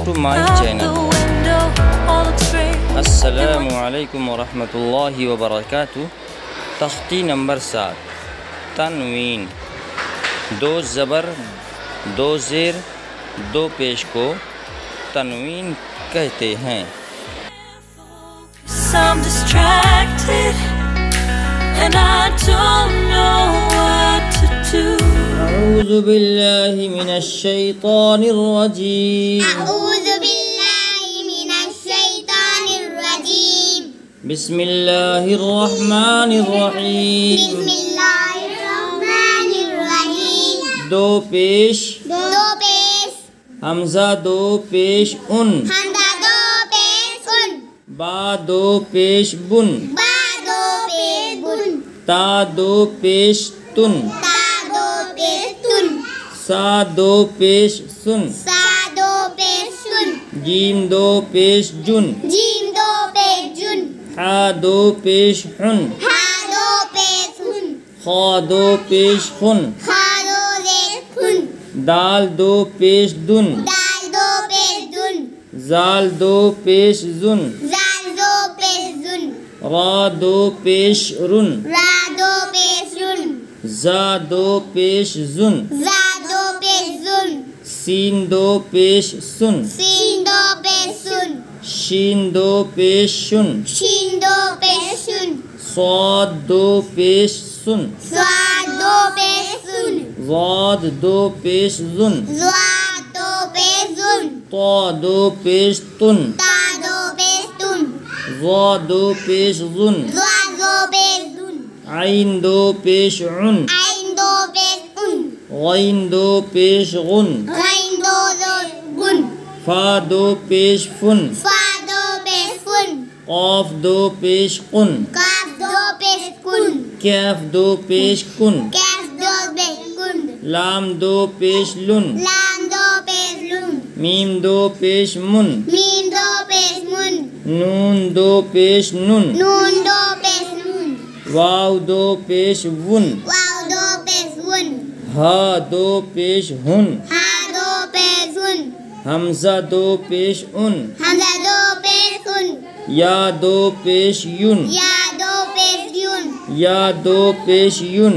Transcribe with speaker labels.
Speaker 1: to my channel. अस्सलामु अलैकुम वरहमतुल्लाहि वबरकातुह। तख्ती नंबर 7 तनवीन। दो ज़बर, दो ज़ेर, दो पेश को तनवीन कहते हैं।
Speaker 2: I'm distracted and I don't know what to do.
Speaker 1: अऊज़ु बिल्लाहि मिनश शैतानिर रजीम।
Speaker 3: अऊज़ु बिल्लाहि मिनश शैतानिर रजीम।
Speaker 1: बिस्मिल्लाहिर रहमानिर रहीम।
Speaker 3: बिस्मिल्लाहिर रहमानिर रहीम।
Speaker 1: दो पेश हमज़ा दो पेश उन,
Speaker 3: हमज़ा दो पेश उन,
Speaker 1: बा दो पेश बुन,
Speaker 3: बा दो पेश बुन,
Speaker 1: ता दो पेश तुन,
Speaker 3: ता दो पेश तुन,
Speaker 1: सा दो पेश सुन,
Speaker 3: सा दो पेश सुन,
Speaker 1: जीम दो पेश जुन,
Speaker 3: जीम दो पेश जुन,
Speaker 1: हा दो पेश हुन,
Speaker 3: हा दो पेश हुन,
Speaker 1: खा दो पेश खुन,
Speaker 3: खा दो पेश खुन,
Speaker 1: दाल दो पेश दुन,
Speaker 3: दाल दो पेश दुन,
Speaker 1: जाल दो पेश जुन,
Speaker 3: जाल दो पेश जुन,
Speaker 1: रा दो पेश रुन,
Speaker 3: रा दो पेश रुन,
Speaker 1: जा दो पेश जुन,
Speaker 3: जा दो पेश जुन,
Speaker 1: सीन दो पेश सुन,
Speaker 3: सीन दो पेश सुन,
Speaker 1: शीन दो पेश शुन,
Speaker 3: शीन दो पेश सुन,
Speaker 1: स्वाद दो पेश सुन,
Speaker 3: स्वाद दो पेश सुन,
Speaker 1: वाद दो पेश जुन,
Speaker 3: ज़्वाद दो पेश जुन,
Speaker 1: ता दो पेश तुन,
Speaker 3: ता दो पेश तुन,
Speaker 1: ज़ा दो पेश जुन,
Speaker 3: ज़्वा दो पेश जुन,
Speaker 1: आइन दो पेश उन,
Speaker 3: आइन दो पेश उन,
Speaker 1: गैन दो पेश गुन,
Speaker 3: गैन दो गुन,
Speaker 1: फा दो पेश फुन,
Speaker 3: फा दो पेश फुन,
Speaker 1: क़ाफ दो पेश कुन,
Speaker 3: काफ दो पेश कुन,
Speaker 1: कैफ दो पेश कुन,
Speaker 3: कैफ दो पेश कुन,
Speaker 1: लाम दो पेश लुन,
Speaker 3: लाम दो पेश लुन,
Speaker 1: मीम दो पेश मुन,
Speaker 3: मीम दो पेश मुन,
Speaker 1: नून दो पेश नुन,
Speaker 3: नून दो पेश नून,
Speaker 1: वाव दो पेश वुन,
Speaker 3: वाव दो पेश वुन,
Speaker 1: हा दो पेश हुन,
Speaker 3: हा दो पेश हुन,
Speaker 1: हमज़ा दो पेश उन,
Speaker 3: हमज़ा दो पेश उन,
Speaker 1: या दो पेश युन,
Speaker 3: या दो पेश युन,
Speaker 1: या दो पेश युन,